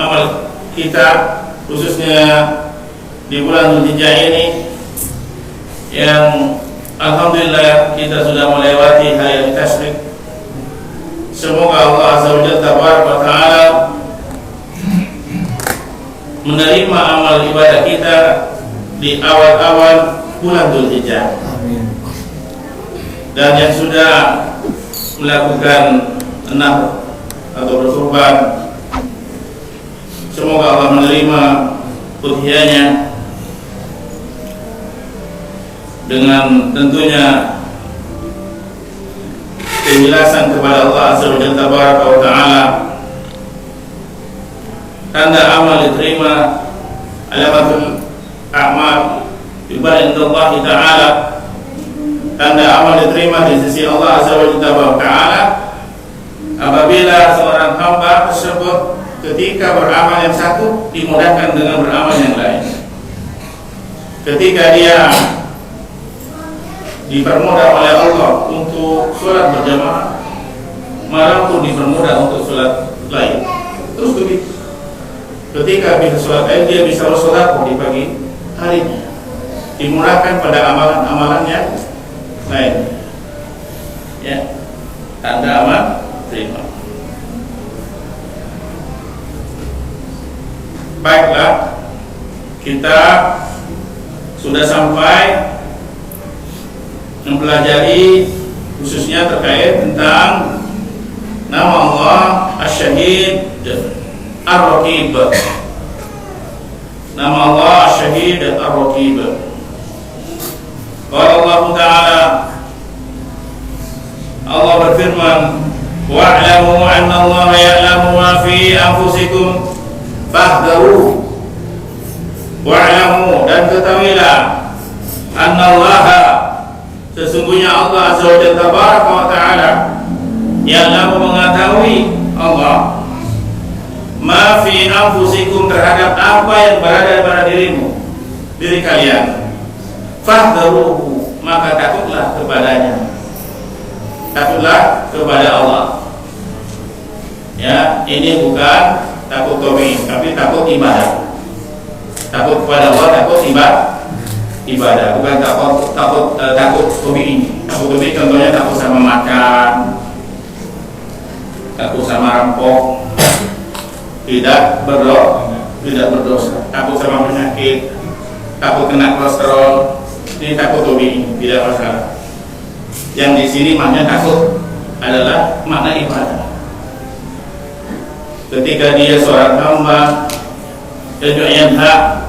amal kita, khususnya di bulan Dzulhijjah ini yang alhamdulillah kita sudah melewati hari tasyrik. Semoga Allah Azza wa Jalla Tabaraka wa Ta'ala menerima amal ibadah kita di awal-awal bulan Dzulhijjah. Dan yang sudah melakukan nahr atau berkurban, semoga Allah menerima udhiyahnya dengan tentunya penjelasan kepada Allah Azza wa Jalla Tabaraka wa Ta'ala. Tanda amal diterima, alamatul a'mal ibadah Allah Ta'ala, tanda amal diterima di sisi Allah Azza wa Jalla Ta'ala apabila seorang hamba tersebut ketika beramal yang satu dimudahkan dengan beramal yang lain. Ketika dia dipermudah oleh Allah untuk sholat berjamaah, malam pun dipermudah untuk sholat lain. Terus begitu. Ketika bisa sholat lain, dia bisa bersedekah di pagi harinya, dimurahkan pada amalan-amalan yang lain. Ya, tanda amal terima. Baiklah, kita sudah sampai mempelajari khususnya terkait tentang nama Allah Asy-Syahid Ar-Raqib. Nama Allah Asy-Syahid Ar-Raqib. Qala Allah Ta'ala, Allah berfirman, wa'lamu anna Allah ya'lamu ma fi anfusikum fahdharu. Wa'lamu, dan ketahuilah, anna Allah, sesungguhnya Allah Azza wa Jalla wa Ta'ala ya'lamu, mengetahui Allah, ma fi anfusikum, terhadap apa yang berada pada dirimu, diri kalian. Fahdharuhu, maka takutlah kepadanya, takutlah kepada Allah. Ya, ini bukan takut tabii, tapi takut ibadah. Takut kepada Allah, takut ibadah, bukan takut tabii. Takut tabii contohnya takut sama makan, takut sama rampok, tidak berdosa, takut sama penyakit, takut kena kolesterol. Ini takut tabii, tidak masalah. Yang di sini makna takut adalah makna ibadah. Ketika dia seorang hamba yang hak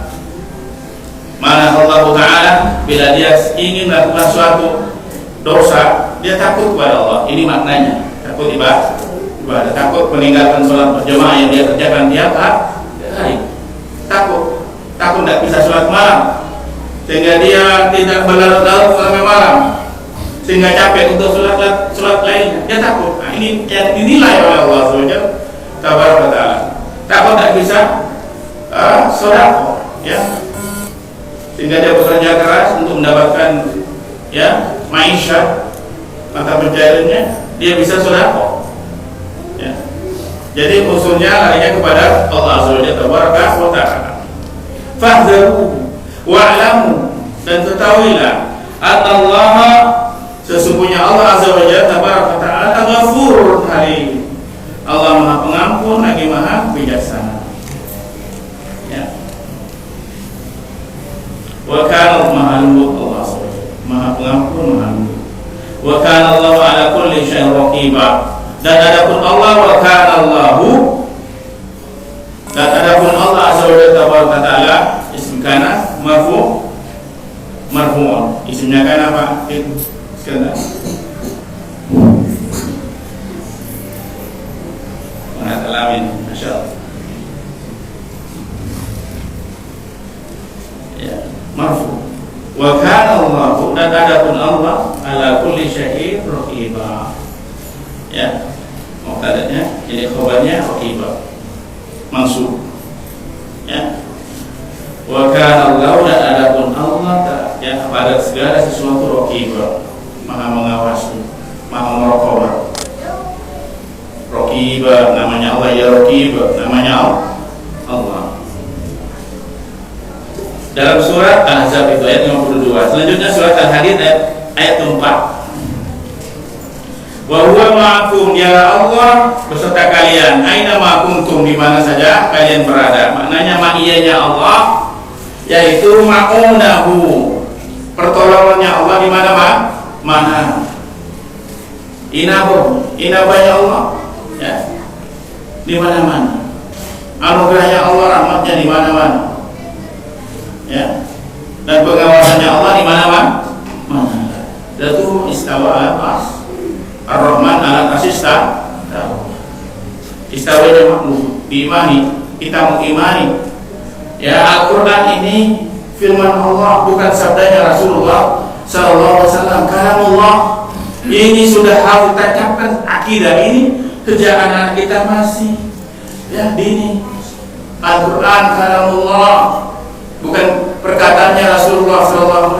mana Allah Ta'ala, bila dia ingin melakukan suatu dosa, dia takut kepada Allah. Ini maknanya takut ibadah, takut meninggalkan sholat berjamaah yang dia kerjakan tiap hari. Takut tidak bisa sholat malam, sehingga dia tidak berlarut-larut sampai malam, sehingga capek untuk sholat lainnya. Dia takut. Nah, ini yang dinilai oleh Allah SWT. Tabaraka Ta'ala. Takut tidak bisa sedekah, ya, sehingga dia bekerja keras untuk mendapatkan ya maisha, mata pencahariannya, dia bisa sedekah. Ya. Jadi unsurnya larinya kepada Allah Azza wa Ta'ala. Fahdharu wa'lamu, dan ketahuilah annallaha, sesungguhnya Allah Azza wa Jalla Ta'ala Ghafurun Halim, Allah Maha Pengampun lagi Maha Bijaksana. Ya. Wa kana Maha Lembut, Allah Maha Pengampun, Maha Lembut. Wa kana Allahu ala kulli syai'in raqiba, dan adapun Allah, wa kana Allahu, dan adapun Allah Azza wa Ta'ala, isim kana marfu'un. Isimnya kana apa? Sekarang Amin, masyaallah. Ya, marfu. Wa kana Allahu, dan adapun Allah ala kulli syai'in raqiba. Ya, mubtada'nya jadi khabarnya raqiba, mansub. Ya. Wa kana Allahu, dan adapun Allah ya pada segala sesuatu raqiba, Maha mengawasi, Maha meraqabah. Raqibah, namanya Allah ya Raqibah, namanya dalam surat Al-Ahzab itu ayat 52. Selanjutnya surat Al-Hadid ayat 4. Wa huwa ma'akum, ya Allah beserta kalian, aina ma kuntum, di mana saja kalian berada. Maknanya ma'iyanya Allah yaitu ma'unahu, pertolongannya Allah di mana mana. Inabahnya Allah ya di mana-mana. Anugerahnya Allah, rahmatnya di mana-mana. Ya. Dan pengawasannya Allah di mana-mana. Datu istawa ala as. Ar-Rahman ala asista. Istawanya makhluk diimani, kita mengimani. Ya, Al-Qur'an ini firman Allah, bukan sabdanya Rasulullah sallallahu alaihi wasallam, kalamullah. Ini sudah harus ditancapkan akidah ini sejak anak kita masih ya dini. Al-Quran kalamullah, bukan perkataannya Rasulullah SAW,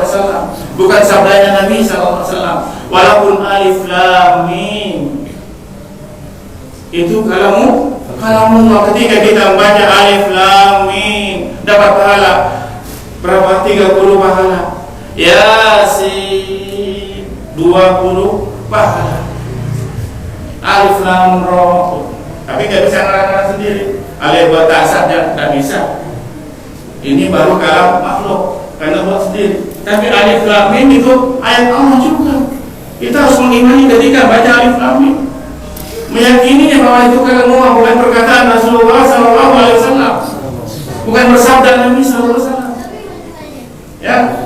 bukan sabdanya Nabi SAW. Walaupun alif lam mim itu kalamullah. Ketika kita membaca alif lam mim dapat pahala berapa? 30 pahala. Yasin 20 pahala. Alif lam ra, tapi nggak bisa ngarang-ngarang sendiri. Alif buat saja nggak bisa. Ini baru kalam makhluk karena buat sendiri. Tapi alif lam mim itu ayat Allah juga. Kita harus mengimani ketika baca alif lam mim, meyakini bahwa itu kalam Allah, bukan perkataan Rasulullah SAW, bukan bersabda Nabi SAW. Ya,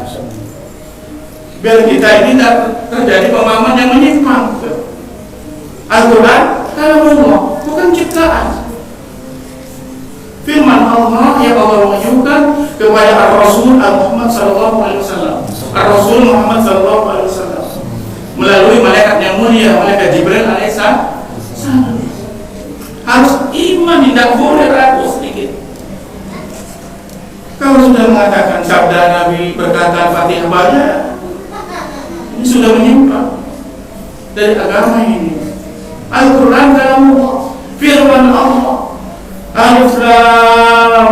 biar kita ini tidak terjadi pemahaman yang menyimpang. Al-Quran kalamullah, bukan ciptaan. Firman Allah yang Allah wahyukan kepada Ar-Rasul Muhammad sallallahu alaihi wasallam. Ar-Rasul Muhammad sallallahu alaihi wasallam melalui malaikat yang mulia, malaikat Jibril alaihissalam. Harus iman, tidak boleh ragu sedikit. Kalau sudah mengatakan sabda Nabi, perkataan Fatihah banyak, ini sudah menyimpang dari agama ini. Al-Quran kalamullah, firman Allah. Alif lam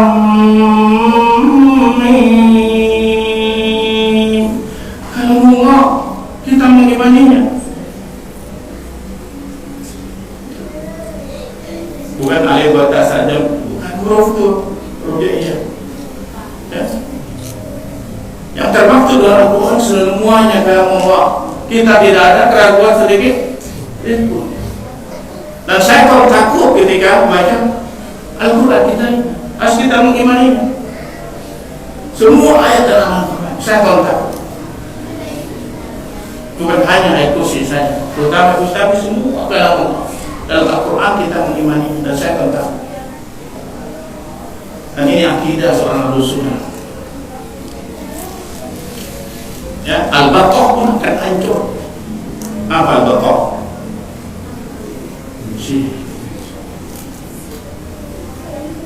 mim kalamullah, kita mengimaninya. Bukan alif batas saja, bukan huruf itu, hurufnya ya. Yang termaktub dalam Al-Quran semuanya kalamullah. Kita tidak ada keraguan sedikit itu. Dan saya kalau takut ketika membaca Al-Quran, harus kita mengimaninya. Semua ayat dalam Al-Quran saya kalau takut. Bukan hanya ayat kursi saja, terutama tapi semua dalam Al-Quran kita mengimani, dan saya kalau takut. Dan ini akidah seorang Ahlus Sunnah. Ya, al-baqah pun akan hancur. Apa al-baqah?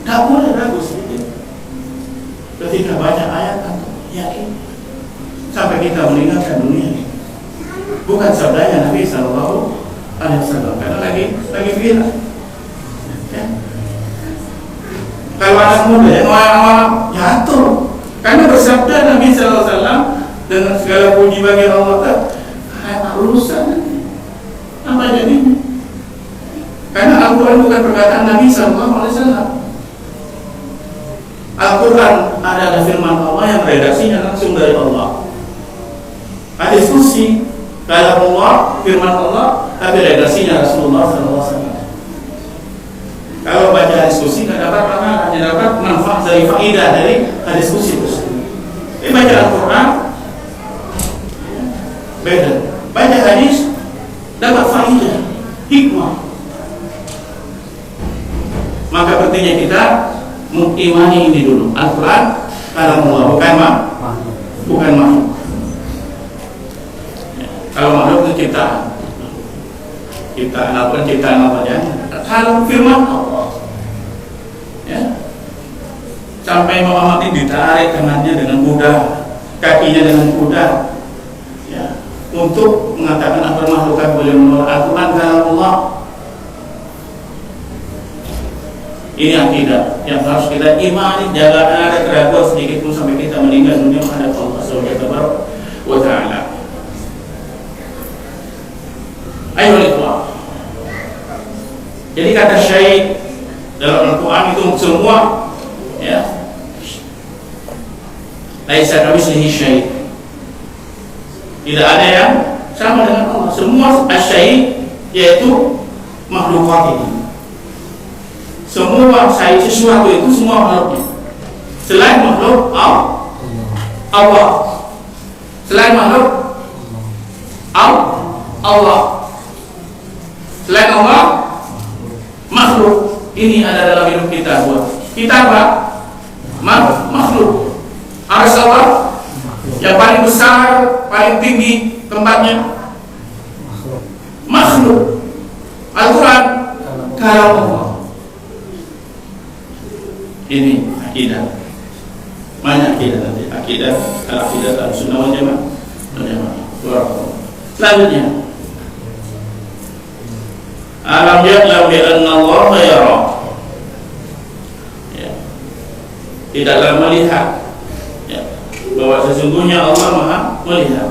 Tak boleh ragu sedikit ketika banyak ayat atau yakin sampai kita meninggalkan dunia. Bukan sabdanya Nabi Sallallahu Alaihi Wasallam, karena lagi viral. Ya. Kalau anak muda yang awal jatuh karena bersabda Nabi Sallallahu Alaihi Wasallam dengan segala puji bagi Allah, urusan apa jadinya? Karena Al-Quran bukan perkataan Nabi Sallallahu Alaihi Wasallam. Al-Quran adalah firman Allah yang redaksinya langsung dari Allah. Hadis kursi kalamullah, firman Allah, tapi redaksinya Rasulullah SAW. Kalau baca hadis kursi tidak dapat apa, hanya dapat manfaat dari faidah dari hadis kursi itu. Tapi baca Al-Quran beda. Baca hadis dapat faidah, hikmah. Maka pentingnya kita mengimani ini dulu. Al-Quran kalamullah, bukan makhluk. Kalau makhluk itu ciptaan apa ya? Kalau firman Allah, ya, sampai Muhammad ini ditarik tangannya dengan kuda, kakinya dengan kuda, ya, untuk mengatakan apa makhluk yang boleh menolak Al-Quran kalamullah. Ini akidah yang harus kita imani, jangan ada keraguan sedikit pun sampai kita meninggal. meninggal dunia menghadap Allah Subhanahu wa taala. Ayo ikhwah. Jadi kata syahid dalam Al-Quran itu semua, ya, laisa kamitslihi syai'. Tidak ada yang sama dengan Allah. Semua asyai' yaitu makhlukat ini. Semua syai' sesuatu itu semua makhluknya. Selain makhluk Allah. Selain makhluk Allah. Selain Allah makhluk. Ini ada dalam hidup kita buat. Kita apa? Makhluk. Arsy Allah yang paling besar, paling tinggi tempatnya makhluk. Al-Quran kalam Allah. Ini akidah. Banyak akidah nanti. Akidah Ahlussunnah wal Jamaah. Selanjutnya, alam ya'lam bi anna Allah yara. Ya. Tidaklah melihat, ya, bahwa sesungguhnya Allah Maha melihat.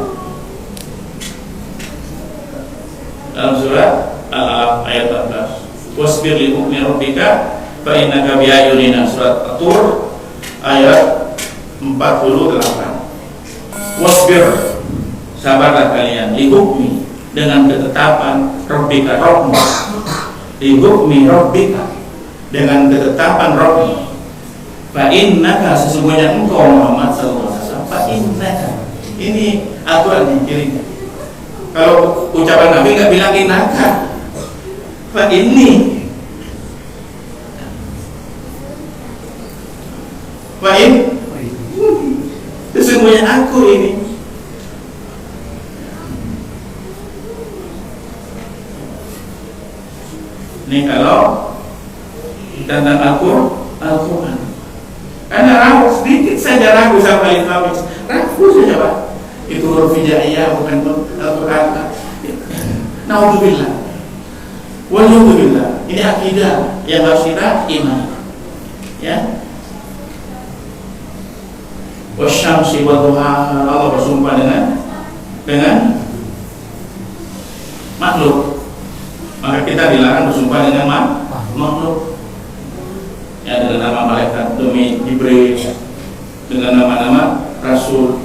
Dalam surat Al-Alaq ayat 14. Wasbir li hukmi rabbika fa innaka bi ayunina. Surat At-Tur ayat 48. Wasbir, sabarlah kalian, li hukmi, dengan ketetapan Rabbika, Rabbmu, li hukmi Rabbika, dengan ketetapan Rabbmu. Fa innaka, sesungguhnya engkau Muhammad sallallahu alaihi wasallam, fa innaka, ini aturan yang kirinya. Kalau ucapan Nabi nggak bilang innaka, fa inni, fa in, sesungguhnya aku ini. Ini kalau tentang Al-Quran. Karena ragu, sedikit saja ragu sama Al-Quran. Ragu saja Pak. Itu huruf hijaiyah bukan Al-Quran. Na'udzubillah. Waliyubillah. Ini akidah yang harus kita imani. Ya. Wasyamsi wa duhaha. Allah bersumpah dengan makhluk. Maka kita dilarang bersumpah dengan makhluk. Ya, dengan nama malaikat, demi Jibril, dengan nama-nama Rasul.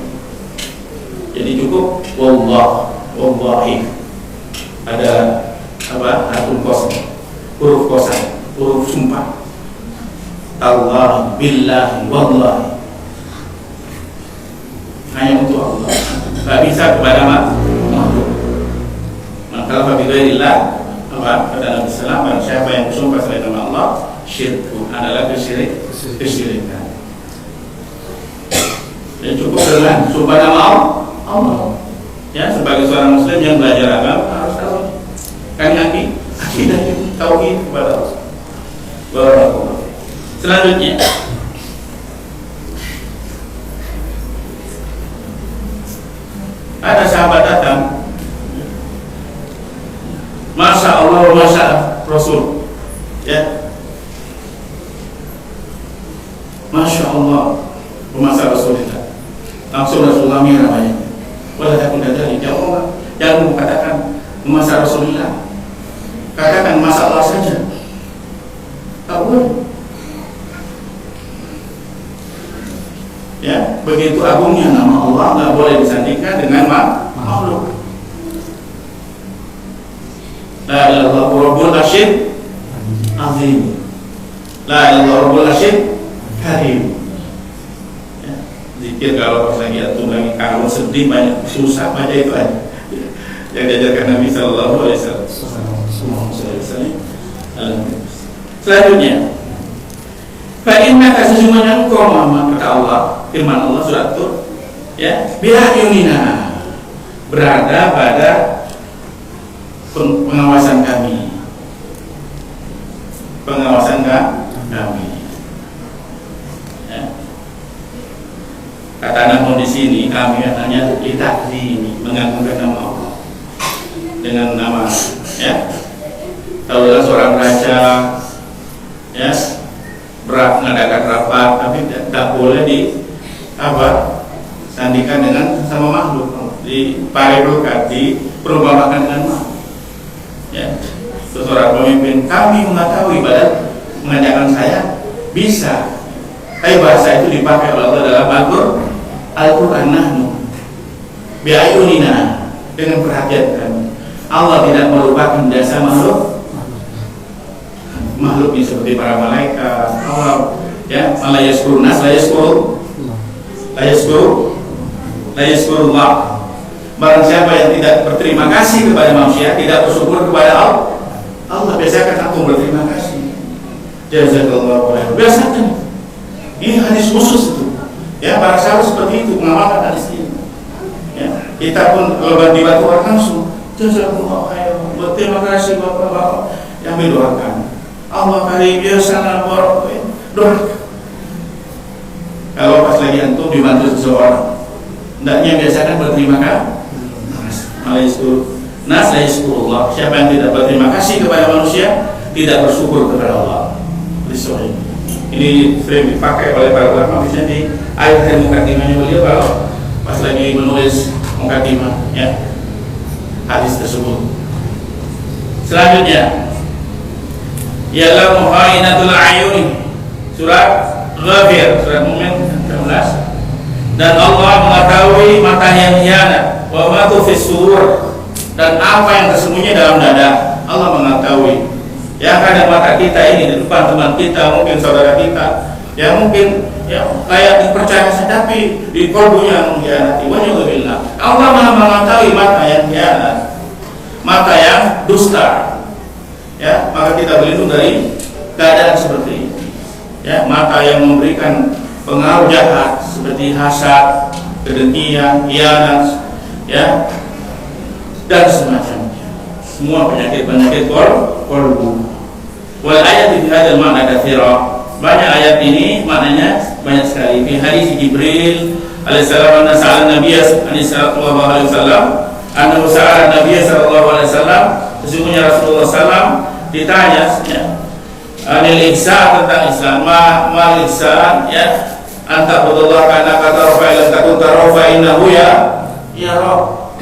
Jadi cukup wallahi. Ada apa? Huruf qasam, huruf sumpah. Allah, billahi, wallahi. Hanya untuk Allah. Tidak bisa kepada makhluk. Maka apabila apa kata Nabi Sallam, siapa yang bersumpah selain nama Allah, syirku, adalah kesyirikan. Dan cukup dengan sumpah nama Allah. Ya, sebagai seorang Muslim yang belajar agama harus tahu. Kan akidah tauhid kepada Allah. Barakallahu. Selanjutnya, ada sahabat datang, Masya Allah, Masya Rasul, ya, Masya Allah, Masya Rasulullah. Langsung Rasulullah namanya. Walau takut dari jauh, jangan katakan Masya Rasulullah, katakan Masya Allah saja. Tak boleh. Ya, begitu agungnya nama Allah, nggak boleh disandingkan dengan makhluk. La ilaha illallah rabbul arsyil azim. La ilaha illallah rabbul arsyil karim. Ya, zikir kalau pas lagi antum lagi kalau sedih banyak susah baca itu aja. Yang diajarkan Nabi sallallahu alaihi wasallam. Selanjutnya, fa innaka, sesungguhnya engkau Muhammad, kata Allah, firman Allah surat Tur, ya, bi'ayunina, berada pada pengawasan kami, kami. Ya. Kata namun di sini kami katanya kita ini mengagungkan nama Allah dengan nama, ya. Kalau seorang raja, ya, mengadakan rapat, tapi tidak boleh di apa? disandingkan dengan sama makhluk, diparabelkan, diperumpamakan dengan makhluk. Ya, seorang pemimpin, kami mengetahui padahal mengajarkan saya bisa, tapi bahasa itu dipakai oleh Allah dalam Al-Quran. Nahnu bi'ayunina, dengan perhatian kami. Allah tidak melupakan jasa makhluknya seperti para malaikat. Allah ya, la yashkurun nas, la yashkurullah. Barang siapa yang tidak berterima kasih kepada manusia, tidak bersyukur kepada Allah biasakan aku berterima kasih. Jazakallahu khairan. Biasakan. Ini hadis khusus itu. Ya, para sahabat seperti itu mengamalkan hadis ini. Ya, kita pun kalau bantu orang langsung, jazakallahu khairan. Berterima kasih Bapak-bapak yang mendoakan. Allah karim ya sana barak. Doa. Kalau pas lagi antum dibantu seseorang, hendaknya biasakan berterima kasih. Nas la yashkurullah. Siapa yang tidak berterima kasih kepada manusia, tidak bersyukur kepada Allah. Ini sering dipakai oleh para ulama, misalnya di akhir mukadimahnya beliau kalau pas lagi menulis mukadimah ya hadis tersebut. Selanjutnya ialah muhainatul ayun, surat Ghafir, surat Mu'min 16. Dan Allah mengetahui mata yang hianat, wa ma tufis sudur, dan apa yang tersembunyi dalam dada. Allah mengetahui. Ya, kadang mata kita ini di depan teman kita, mungkin saudara kita, ya mungkin ya layak dipercaya, tapi di kolbunya mengkhianati. Walhamdulillah. Allah Maha mengetahui mata yang hianat, mata yang dusta. Ya, maka kita berlindung dari keadaan seperti ini. Ya, mata yang memberikan pengaruh jahat seperti hasad, kedengkian, hianat, ya, dan semacamnya. Semua penyakit-penyakit kolbu. Wal ayat di hadal makna katsira. Banyak ayat ini maknanya banyak sekali. Fi hadis Jibril alaihissalam anna sa'ala Nabiy sallallahu alaihi wasallam, anna sa'ala Nabiy sallallahu alaihi wasallam, sesungguhnya Rasulullah sallam ditanya ya, anil ihsan, tentang Islam. Ma ihsan ya, anta qadallahu kana kata rafa'il takun tarafa innahu ya Rabb.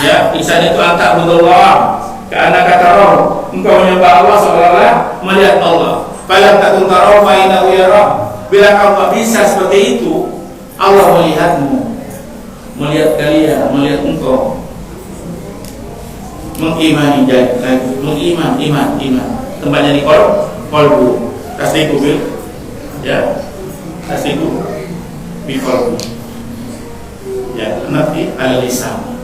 Ya, ihsan itu anta qadallahu kana kata Rabb, engkau menyembah Allah seolah-olah melihat Allah. Falam takun tarafa innahu ya Rabb. Bila kau bisa seperti itu, Allah melihatmu, melihat kalian, melihat engkau. Mengimani lagi, iman. Tempatnya di kolbu. Tasdiqu bil, ya, tasdiqu bil kolbu. Ya, nanti al lisan.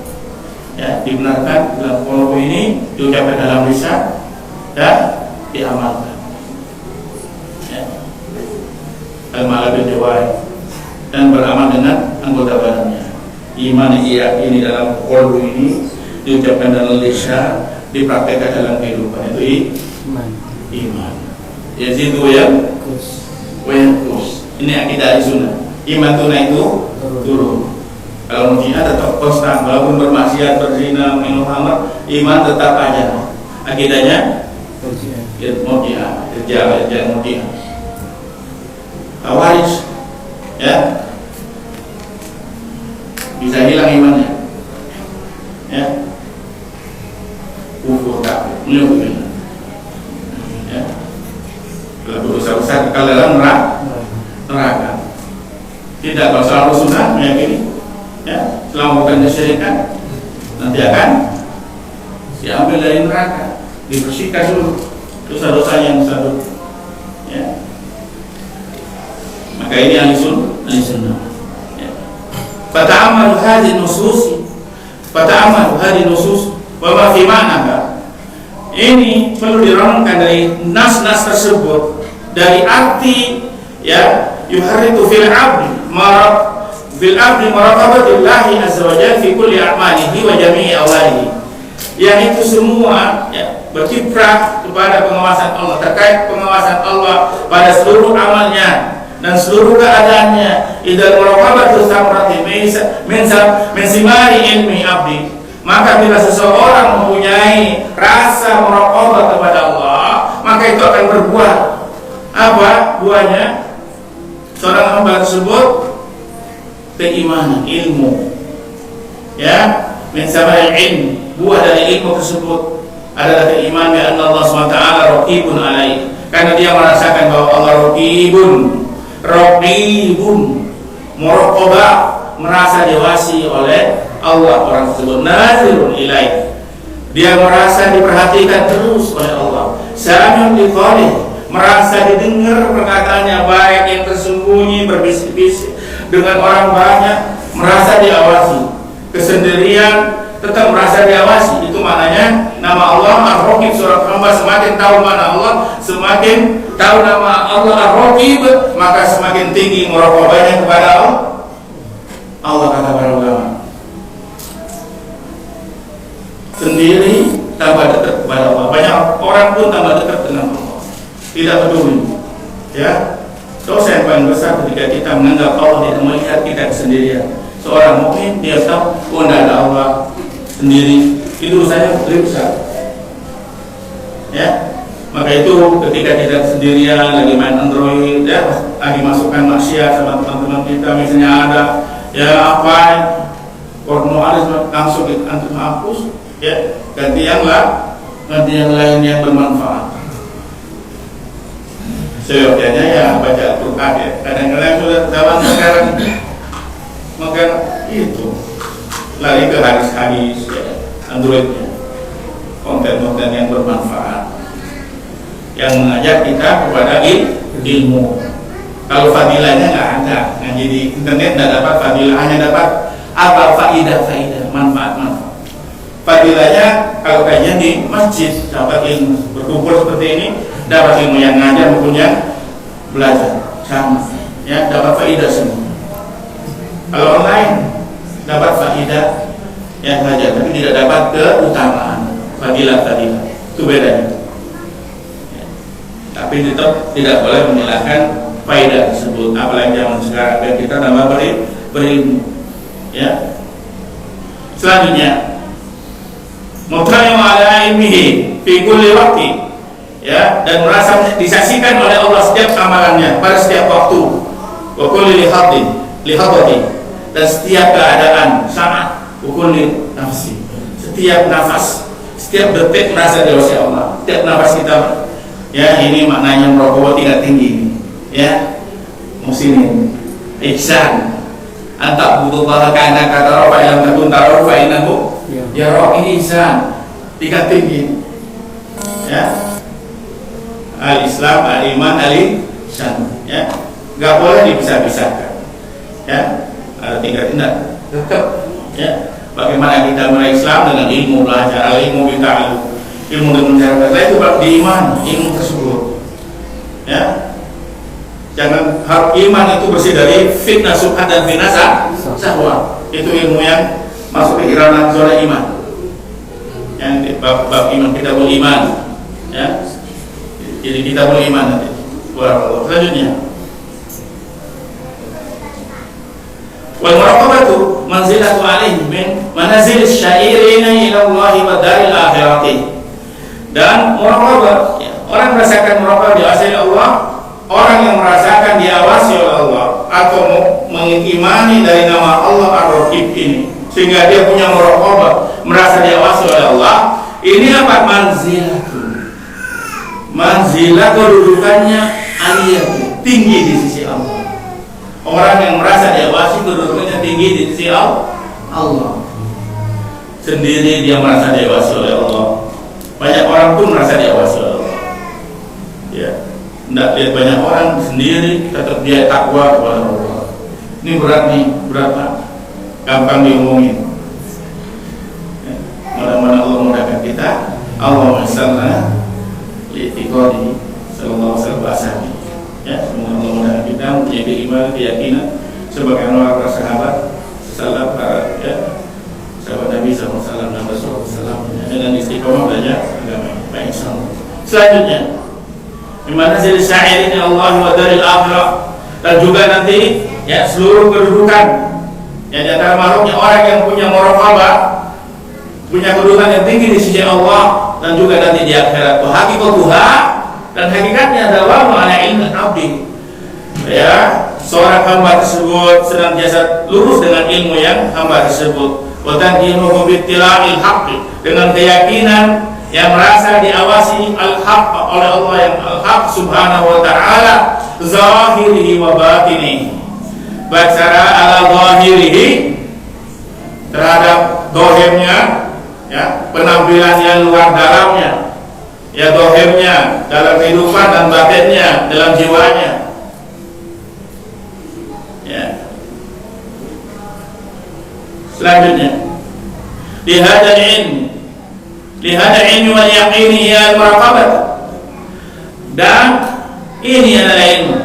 Ya, dibenarkan dalam kolbu ini, diucapkan dalam lisan dan diamalkan. Ya, al-mala bil jawari, dan beramal dengan anggota badannya. Iman ini dalam kolbu ini diucapkan dalam lisan, dipraktekkan dalam kehidupan, itu iman. Yazidu yang kus. Ini akidah sunnah. Iman tunai itu turun. Kalau mutiara tetap konstan, walaupun bermaksiat, berzina, minum khamar, iman tetap ada. Akidahnya mutiara, kerja mutiara. Khawarij, ya, bisa hilang imannya, ya, kufur kafir, menurut ya, kalau berusaha besar kekal dalam neraka. Tidak, kalau selalu sunnah meyakini, ya, selama bukan kesyirikan, nanti akan diambil dari neraka, dibersihkan dulu dosa-dosa yang besar, ya. Maka ini ahli sunnah. Ya. Fata'amalu hadhihi nusus, wa ma fi ma'naha. Ini perlu direnungkan dari nas-nas tersebut, dari arti, ya, yuharritu fil abdi maraqabatillahi azza wa jalla fi kulli a'malihi wa jami'i awalihi. Yang itu semua, ya, berkiprah kepada pengawasan Allah, terkait pengawasan Allah pada seluruh amalnya dan seluruh keadaannya. Idza muraqabatu samrati min simari ilmi abdi. Maka bila seseorang mempunyai rasa muraqabah kepada Allah, maka itu akan berbuah. Apa buahnya? Seorang hamba tersebut keimanan, ilmu. Ya, min samaril ilm, buah dari ilmu tersebut adalah keimanan Allah SWT raqibun alaih, karena dia merasakan bahwa Allah raqibun, muraqabah, merasa diawasi oleh Allah orang tersebut, nazirun ilaih, dia merasa diperhatikan terus oleh Allah, sami'un liqaulih, merasa didengar perkataannya, baik yang tersembunyi berbisik-bisik dengan orang banyak, merasa diawasi, kesendirian tetap merasa diawasi. Itu maknanya nama Allah Ar-Raqib. Surat hamba semakin tahu mana Allah, semakin tahu nama Allah Ar-Raqib, maka semakin tinggi muraqabahnya kepada Allah, kata para ulama. Sendiri tambah dekat kepada Allah, banyak orang pun tambah dekat dengan Allah, tidak peduli. Ya, dosa yang paling besar ketika kita menganggap Allah tidak melihat kita kesendirian. Seorang mukmin dia tahu, oh tidak ada Allah sendiri, itu saya lebih besar. Ya, maka itu ketika kita sendirian lagi main Android, ya, lagi masukkan maksiat sama teman-teman kita, misalnya ada ya apa porno ada, langsung antum hapus, ya, ganti yang lain yang bermanfaat. Seyogyanya ya baca Al-Quran, ya. Kadang-kadang sudah zaman sekarang maka itu lari ke hadis-hadis, ya, Androidnya, konten-konten yang bermanfaat, yang mengajak kita kepada ilmu. Kalau fadilahnya nggak ada, ngaji di internet nggak dapat fadilah, hanya dapat apa faidah, manfaat. Fadilahnya kalau kayaknya di masjid dapat ilmu, berkumpul seperti ini, dapat ilmu yang ngajar maupun yang belajar sama, ya, dapat faidah semua. Kalau online dapat faidah yang ngajar, tapi tidak dapat keutamaan fadilah, itu bedanya. Ya. Tapi tetap tidak boleh menghilangkan faidah tersebut, apalagi zaman sekarang, dan kita tambah berilmu. Ya. Selanjutnya, muttali'un ala ilmihi fi kulli waqti, ya, dan merasa disaksikan oleh Allah setiap amalannya pada setiap waktu, wa kulli lihadati, dan setiap keadaan, saat, wa kulli nafsi, setiap nafas, setiap detik merasa diawasi Allah, setiap nafas kita. Ya, ini maknanya muraqabah tingkat tinggi, ya, muslimin ihsan, antak butullaha kana katara fa ilam takun tarahu fa innahu yaraka, ini ihsan tingkat tinggi, ya, al-Islam, al-iman, al-ihsan, ya, nggak boleh dipisah-pisahkan, ya, ada tingkat tindak tetap, ya. Bagaimana kita mulai Islam dengan ilmu, belajar ilmu, bita'alum, ilmu dengan cara kata itu di iman, ilmu tersebut, ya. Jangan harus iman itu bersih dari fitnah subhat dan fitnah syahwat. Itu ilmu yang masuk ke irama zona iman, yang di bab iman, kita beriman, ya. Jadi kita beriman nanti. Selanjutnya, wal muraqabatu manzilatu alaihi min manazil syairina ila Allah wa daril akhirati. Dan muraqabah, ya, orang merasakan muraqabah diawasi oleh Allah, orang yang merasakan diawasi oleh Allah atau mengimani dari nama Allah Ar-Raqib ini, sehingga dia punya muraqabah, merasa diawasi oleh Allah, ini apa? Manzilah kedudukannya aliyah, tinggi di sisi Allah. Orang yang merasa diawasi kedudukannya tinggi di sisi Allah. Sendiri dia merasa diawasi oleh Allah. Banyak orang pun merasa diawasi oleh Allah. Ya, tidak lihat banyak orang sendiri tetap dia takwa kepada Allah. Ini berat nih, berat Pak. Gampang diomongin. Ya, mudah-mudahan Allah mudahkan kita. Allahumma shalli li'tiqadi sallallahu alaihi wasallam. Ya, semoga Allah mudahkan kita menjadi iman, keyakinan sebagaimana para sahabat, salam para, ya, sahabat Nabi sallallahu alaihi wasallam, dengan istiqomah belajar agama. Baik, insyaallah. Selanjutnya, dimana jadi syair ini Allah wa daril akhirah, dan juga nanti, ya, seluruh kedudukan, ya, di antara makhluknya orang yang punya muraqabah, punya kedudukan yang tinggi di sisi Allah, dan juga nanti di akhirat. Hakikatuha, dan hakikatnya adalah ma'ana ilmu abdi, ya, seorang hamba tersebut senantiasa lurus dengan ilmu yang hamba tersebut. Wa tadhinuhu bittila'il haqqi, dengan keyakinan yang merasa diawasi al-haq oleh Allah yang al-haq subhanahu wa ta'ala, zahirihi wa batinihi, baik secara ala zahirihi terhadap dohirnya, ya, penampilannya luar dalamnya, ya, dohirnya dalam kehidupan dan batinnya dalam jiwanya, ya. Selanjutnya lihadal ilmi wal yaqini ya al-muraqabah, dan ini adalah ilmu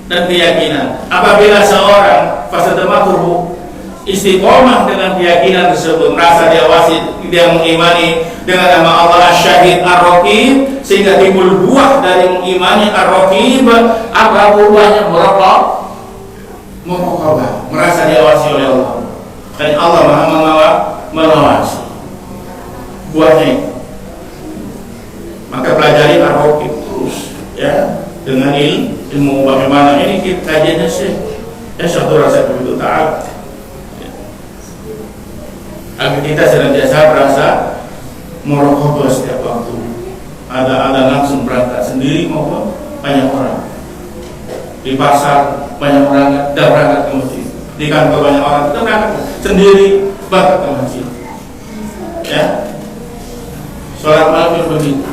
dan keyakinan. Apabila seorang fasadamatuhu istiqomah dengan keyakinan tersebut, merasa diawasi, dia mengimani dengan nama Allah Asy-Syahid Ar-Raqib, sehingga timbul buah dari mengimani Ar-Raqib. Apa buahnya? Muraqabah, merasa diawasi oleh Allah, dan Allah Maha mengawasi buahnya itu. Maka pelajari Ar-Raqib terus, ya, dengan ilmu bagaimana ini kita kajiannya sih, ya, syahdu rasa begitu ta'ala, agar kita senantiasa merasa muraqabah setiap waktu. Ada langsung berangkat sendiri maupun banyak orang. Di pasar banyak orang tidak berangkat ke masjid, di kantor banyak orang tidak berangkat sendiri berangkat ke masjid, ya. Sholat malam yang begitu,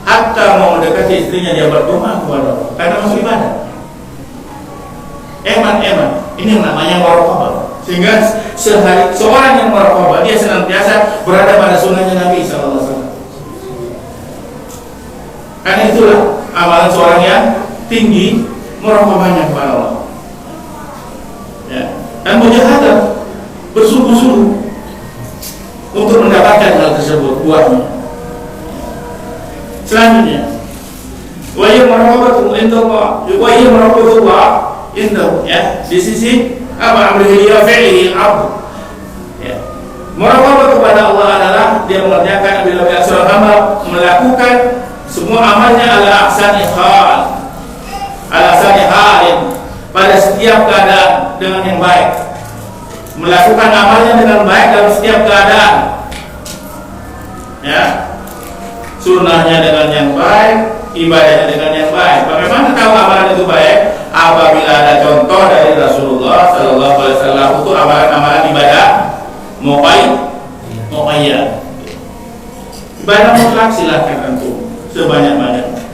hatta mau mendekati istrinya dia berdoa kepada Allah karena masuk ibadah. Eman, ini yang namanya muraqabah. Sehingga seorang yang muraqabah, dia senantiasa berada pada sunnahnya Nabi SAW. Karena itulah amalan seorang yang tinggi muraqabahnya kepada Allah, ya. Dan mujahadah, bersungguh-sungguh untuk mendapatkan hal tersebut buahnya. Selanjutnya, wa hiya muraqabatu indallah, wa hiya muraqabatullah indahu, ya, di sisi apa amrihi wa fi'lihi al-'abd, ya. Muraqabah kepada Allah adalah dia mengerjakan bila seorang hamba melakukan semua amalnya ala ahsani halin, pada setiap keadaan dengan yang baik, melakukan amalnya dengan baik dalam setiap keadaan, ya. Sunnahnya dengan yang baik, ibadahnya dengan yang baik. Bagaimana tahu amalan itu baik? Apabila ada contoh dari Rasulullah Sallallahu Alaihi Wasallam itu amalan-amalan ibadah muqayyad. Ibadah mutlak silahkan tentu sebanyak-banyaknya.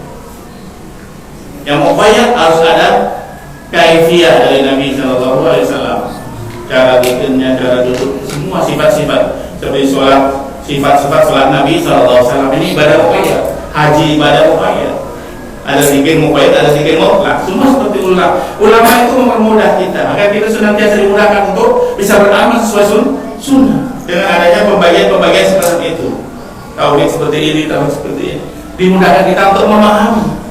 Yang muqayyad harus ada kaifiyah dari Nabi Sallallahu Alaihi Wasallam. Cara zikirnya, cara duduk, semua sifat-sifat seperti sholat. Sifat-sifat sholat Nabi SAW ini ibadah muqayyad, haji ibadah muqayyad, ada zikir muqayyad, ada zikir mutlak, semua seperti ulama itu mempermudah kita, maka kita senantiasa dimudahkan untuk bisa beramal sesuai sunnah dengan adanya pembagian-pembagian seperti itu, tauhid seperti ini, tauhid seperti ini, dimudahkan kita untuk memahami.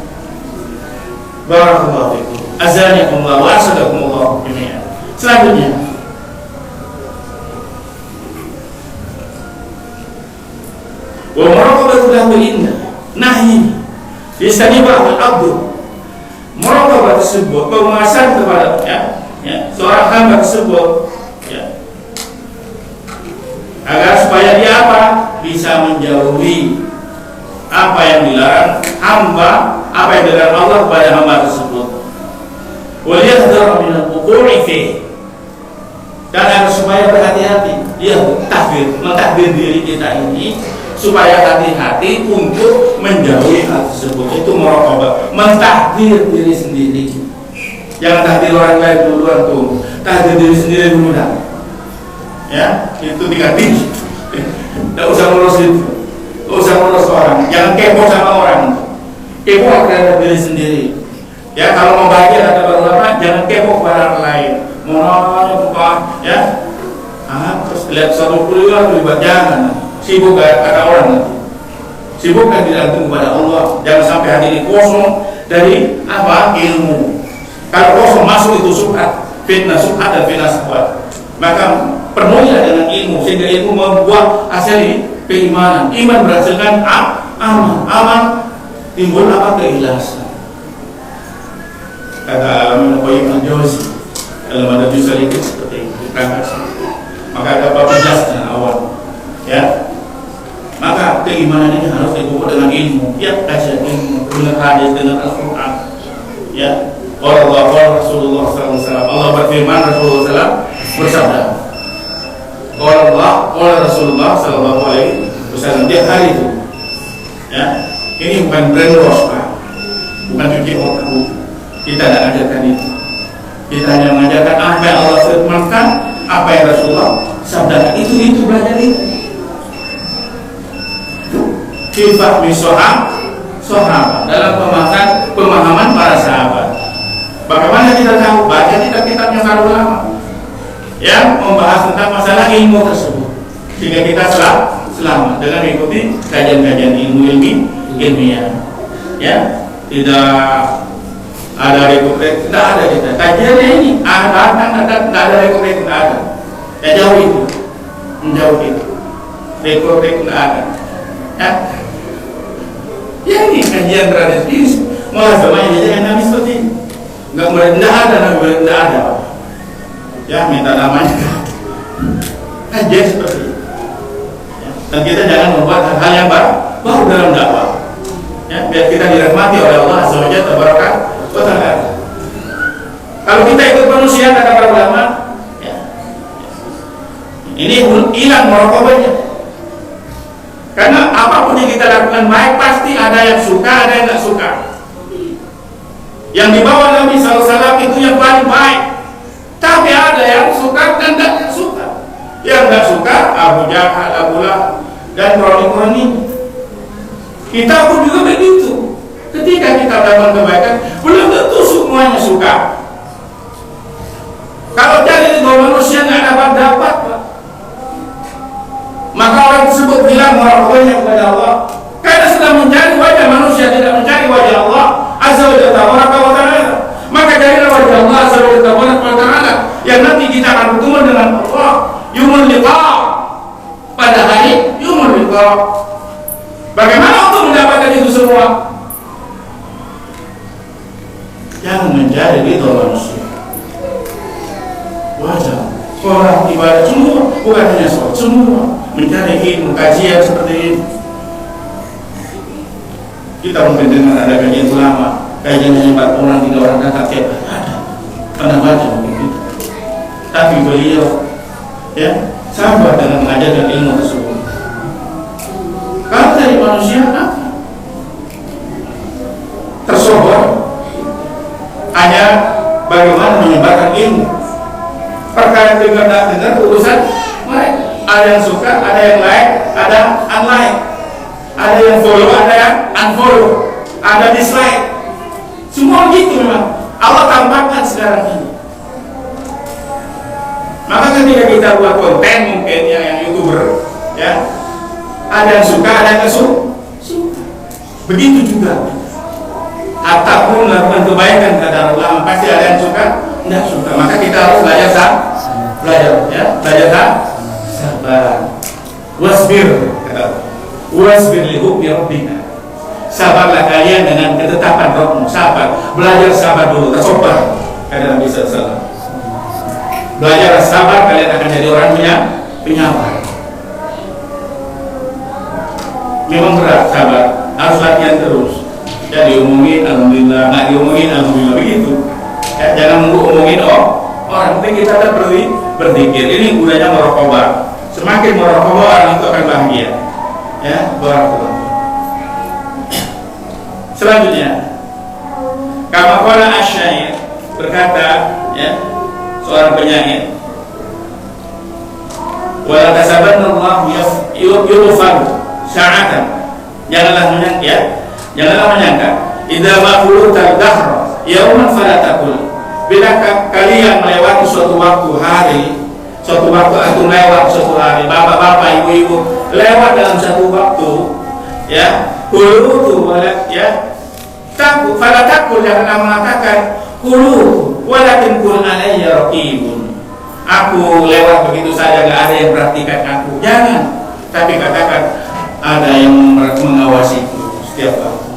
Barakallahu fikum, azanikumullah wa asadakumullah jami'an. Selanjutnya, wa muraqabatu lahu inna nahyi istanibah al-abdu, muraqabah tersebut penguasaan kepada, ya, seorang hamba tersebut, ya, agar supaya dia apa? Bisa menjauhi apa yang dilarang hamba, apa yang dilarang Allah kepada hamba tersebut. Wa yahdharu min al-wuqu'i fi, dan harus supaya berhati-hati, dia mentahdir diri kita ini supaya hati-hati untuk menjauhi hal tersebut. Itu muraqabah, mentahdir diri sendiri. Jangan tahdir orang lain duluan tuh, tahdir diri sendiri dulu dah. Ya, itu diganti. Tidak usah ngurus itu, tidak usah ngurus orang. Jangan kepo sama orang. Kepo terhadap diri sendiri. Ya, kalau mau bahagia kata ulama, jangan kepo kepada orang lain. Mau buka, ya. Terus lihat satu kuliah terlibat, jangan. Sibuk kata orang, sibukkan diri kepada Allah. Jangan sampai hati ini kosong dari apa? Ilmu. Kalau kosong masuk itu subhat, fitnah subhat dan fitnah syahwat. Maka penuhilah dengan ilmu, sehingga ilmu membuat hasil keimanan. Iman berhasilkan amal timbul apa? Keikhlasan. kata Al-Imam Al-Jauzi dalam ada juzul itu seperti itu maka ada bab jelasnya awal ya. Maka keimanan ini harus dipupuk dengan ilmu, ya, kajian ilmu, dengan hadis, dengan Al-Quran, ya. Allah Rasulullah SAW, Allah berfirman, Rasulullah SAW bersabda. Allah Rasulullah SAW tiap hari itu, ya. Ini bukan brainwash, Pak, bukan cuci otak. Kita tidak ajarkan itu. Kita hanya mengajarkan apa yang Allah firmankan, apa yang Rasulullah sabdakan. Itu belajar itu. Sifat sahabat dalam pemahaman para sahabat. Bagaimana kita tahu? Baca kitab-kitabnya para ulama yang membahas tentang masalah ilmu tersebut, sehingga kita selamat dengan mengikuti kajian-kajian ilmiah. Ya, tidak ada rekomendasi, tidak ada kita. Kajiannya ini tidak ada rekomendasi, tidak ada. Ya, jauh itu, menjauh itu. Rekomendasi tidak ada. Ya ini kajian tradisi malah semuanya jangan Nabi seperti ini. Tidak ada Nabi, tidak ada. Ya minta namanya kajian seperti ini. Ya, dan kita jangan membuat hal-hal yang baru dalam dakwah. Ya, biar kita dirahmati oleh Allah Azza wa Jalla Tabaraka wa Ta'ala. Kalau kita ikut manusia kata para ulama, ya, ini hilang muraqabahnya. Karena apapun yang kita lakukan baik pasti ada yang suka, ada yang tidak suka. Yang dibawa Nabi SAW itu yang paling baik. Tapi ada yang suka dan tidak suka. Yang tidak suka Abu Jahal, Abu Lahab dan Qurani. Kita pun juga begitu. Ketika kita dapat kebaikan, belum tentu semuanya suka. Kalau jadi dua manusia nggak dapat, maka orang tersebut bilang muraqabahnya kepada Allah karena sedang mencari wajah manusia, tidak mencari wajah Allah Azza wa Jalla. Maka carilah wajah Allah Azza wa Jalla yang nanti kita akan bertemu dengan Allah yaumul liqa, pada hari yaumul liqa. Bagaimana untuk mendapatkan itu semua? Jangan mencari ridha manusia. Wajah orang ibadah semua, bukan hanya sholat, semua mencari ilmu, kajian seperti ini. Kita mungkin dengan ada kajian ulama, kajian hanya 4 orang, 3 orang datang tiap hari, ada pernah baca mungkin itu. Tapi beliau ya sabar dengan mengajarkan ilmu tersebut. Kalau dari manusia apa? Tersohor hanya bagaimana menyebarkan ilmu. Perkara dengar urusan mereka. Ada yang suka, ada yang like, ada unlike, ada yang follow, ada yang unfollow, ada dislike. Semua gitu memang Allah tampakkan sekarang ini. Maka ketika kita buat konten mungkin yang YouTuber, ya ada yang suka, ada yang nggak suka. Begitu juga. Ataupun melakukan kebaikan kepada ulama pasti ada yang suka, tidak suka. Maka kita harus belajar sabar. Wasbir, kata wasbir li hukmi rabbika. Sabarlah kalian dengan ketetapan Rabbmu. Sabar, belajar sabar dulu, tersobar. Kata Nabi SAW. Belajar sabar, kalian akan jadi orang penyabar. Memang berat sabar, harus latihan terus. Ya diomongin, alhamdulillah, nggak diomongin, alhamdulillah, begitu. Ya, jangan nunggu omongin orang, penting kita tetap berzikir. Ini gunanya muraqabah. Semakin muraqabah orang itu akan bahagia. Ya, barakallahu. Selanjutnya, kama qala asy-syair, berkata ya seorang penyair, wala tasabanna Allah yudfar sa'atan. Janganlah menyangka idza maqulutal dahr yauman fala taqul. Bila kalian melewati suatu waktu antum lewat suatu hari, bapak-bapak, ibu-ibu lewat dalam satu waktu, ya, qulutu ya, takut, fala taqul, janganlah mengatakan qulutu walakin qul alayya raqibun. Aku lewat begitu saja, enggak ada yang perhatikan aku. Jangan, tapi katakan ada yang mengawasiku setiap waktu.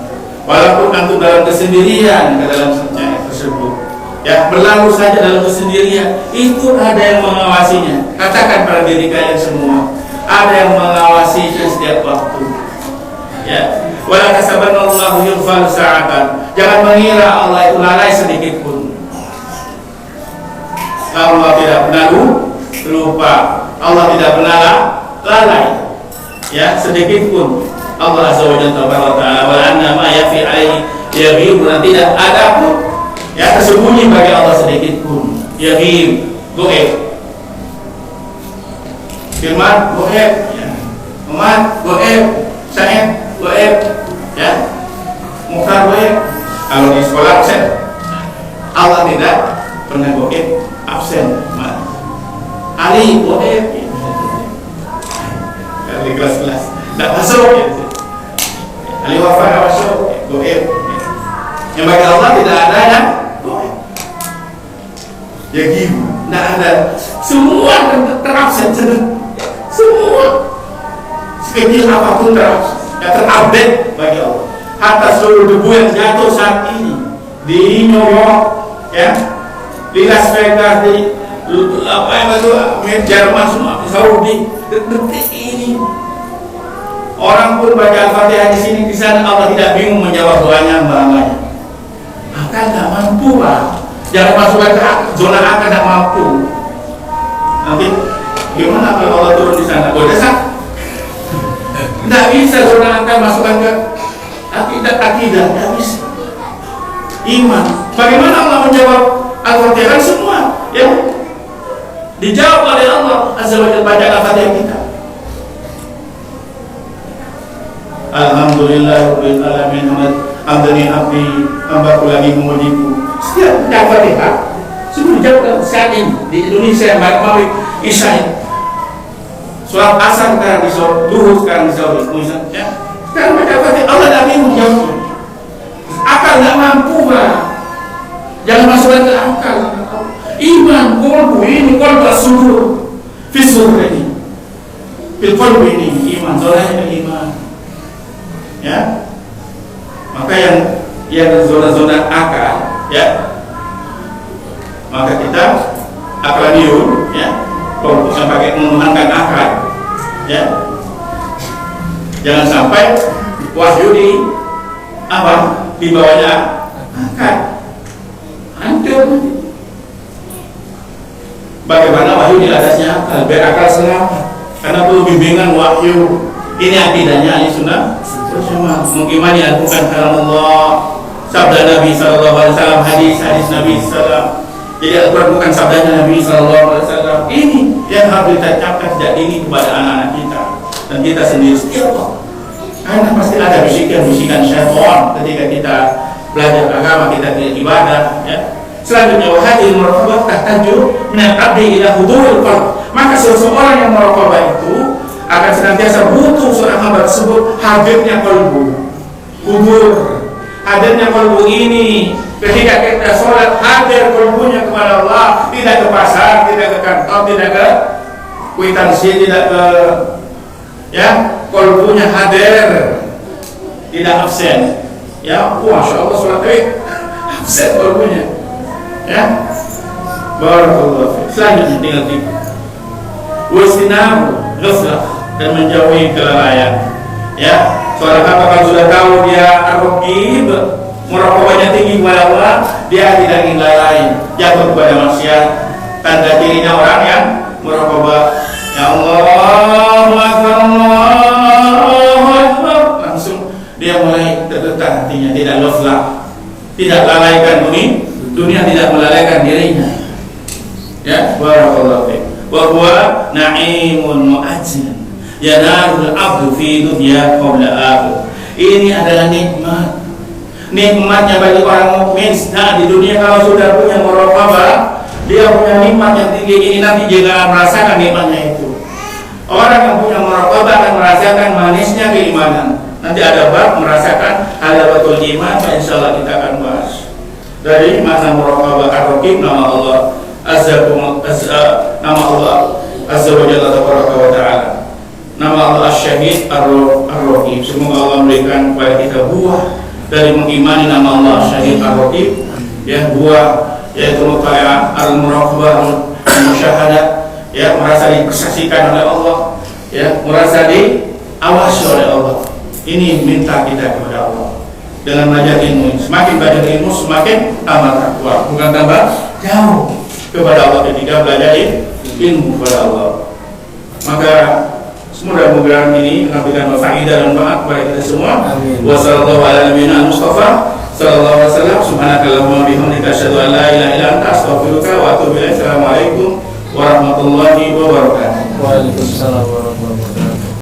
Walaupun antum dalam kesendirian ke dalam senyap tersebut, ya berlalu saja dalam kesendirian, itu ada yang mengawasinya. Katakan pada diri kalian semua, ada yang mengawasinya setiap waktu. Ya, wala tasabanallahu yurfal sa'atan. Jangan mengira Allah itu lalai sedikit pun. Allah tidak pernah lupa, Allah tidak pernah lalai, ya sedikit pun. Allah azza wa jalla ta'ala wa anna ma yafi alaihi yaghib, dan tidak ada pun ya tersembunyi bagi Allah sedikit pun. Yaghib, goib. Firman goib, ya. Umat goib, Sa'id goib, ya. Mukhtar goib. Kalau di sekolah absen, Allah tidak pernah goib, absen. Ali goib, kalau di kelas-kelas tidak masuk, ya. Ali wafat masuk, goib. Yang bagi Allah tidak ada yang goib. Ya gitu, tidak ada. Semua terabsen, semua sekecil apapun terabsen, ya terupdate bagi Allah. Hatta seluruh debu yang jatuh saat ini di New York, ya, di Las Vegas, di apa yang itu, Jerman, semua Saudi, detik ini. Orang pun baca Al-Fatihah di sini, di sana Allah tidak bingung menjawab doanya hamba-hambanya. Maka tidak mampu, Pak. Jangan masukkan ke zona akal, tidak mampu. Nanti gimana kalau Allah turun di sana? Boleh sah? Tidak bisa zona akal masukkan ke akidah, tidak bisa. Iman. Bagaimana Allah menjawab Al-Fatihah? Semua ya dijawab oleh Allah azza wa jalla pada Al-Fatihah kita. Alhamdulillahirabbil alamin, hamdani abdi, hambaku lagi memujiku. Setiap Al-Fatihah semua dijawab saat ini di Indonesia, Maghrib, Isya. Surat Asar sekarang di Duhur, sekarang di Saudi, ya. Sekarang baca Al-Fatihah, Allah tidak bingung jawabnya. Akal tidak mampu, Pak. Jangan masukkan ke akal. Iman, kolbu ini, kolbu as-sudur, fisur ini, fil kolbu ini, iman, zona iman. Ya, maka yang zona-zona akal, ya, maka kita aklaniun, ya, kelompok yang pakai menuhankan akal, ya, jangan sampai wahyu di apa di bawahnya akal, hancur. Bagaimana wahyu di atasnya akal, biar akal selamat, karena perlu bimbingan wahyu. Ini akidahnya ahli sunnah bersama, mengimani Al-Quran kalam Allah, sabda Nabi SAW, hadis Nabi SAW. Jadi Al-Quran bukan sabdanya Nabi SAW. Ini yang harus kita capkan sejak dini kepada anak-anak kita dan kita sendiri setiap waktu. Karena pasti ada bisikan-bisikan syaitan ketika kita belajar agama, kita beribadah, ya. Selanjutnya wahadil muraqabah tahtaju min al-abdi ila huduril qalb. Maka seseorang yang muraqabah itu akan senantiasa butuh seorang hamba tersebut hadirnya kalbu, kubur, hadirnya kalbu ini. Ketika kita sholat, hadir kalbunya kepada Allah, tidak ke pasar, tidak ke kantor, tidak ke kwitansi, tidak ke, ya, kalbunya hadir, tidak absen. Ya, masya Allah sholat absen kalbunya, ya. Barakallahu fiik. Selanjutnya tinggal tiga. Wasinamu ghaflah, dan menjauhi kelalaian. Ya, seorang hamba kalau sudah tahu dia ar-raqib, muraqabahnya tinggi kepada Allah, dia tidak ingin lalai, jatuh kepada maksiat. Tanda cirinya orang yang muraqabah, ya Allahu akbar, Allahu akbar, langsung dia mulai terdetak hatinya, tidak ghaflah, tidak lalaikan dunia tidak melalaikan dirinya. Ya, barakallahu fiik. Wa huwa na'imun mu'ajjal yanarul abdu fi dunya qabla akhir. Ini adalah nikmat. Nikmatnya bagi orang mukmin. Nah, di dunia kalau sudah punya muraqabah, dia punya nikmat yang tinggi ini, nanti juga merasakan nikmatnya itu. Orang yang punya muraqabah akan merasakan manisnya keimanan. Nanti ada bab merasakan halawatul iman, insyaallah kita akan bahas. Dari makna muraqabah ar-raqib, nama Allah nama Allah azza wa jalla wa ta'ala, nama Allah Asy-Syahid Ar-Raqib. Semoga Allah memberikan kepada kita buah dari mengimani nama Allah Asy-Syahid Ar-Raqib, ya, buah yaitu mutali'ah al-muraqabah al-musyahadah, ya, merasa disaksikan oleh Allah, ya, merasa diawasi oleh Allah. Ini minta kita kepada Allah dengan belajar ilmu. Semakin belajar ilmu semakin tambah takwa, bukan tambah jauh kepada Allah ketika belajar ilmu kepada Allah. Maka mudah-mudahan ini memberikan faedah dan manfaat kepada kita semua. Wassallallahu ala nabiyina Mustafa sallallahu alaihi wasallam. Subhanakallahumma bihamdika asyhadu an la ilaha illa anta astaghfiruka wa atubu ilaik. Assalamualaikum warahmatullahi wabarakatuh. Waalaikumsalam.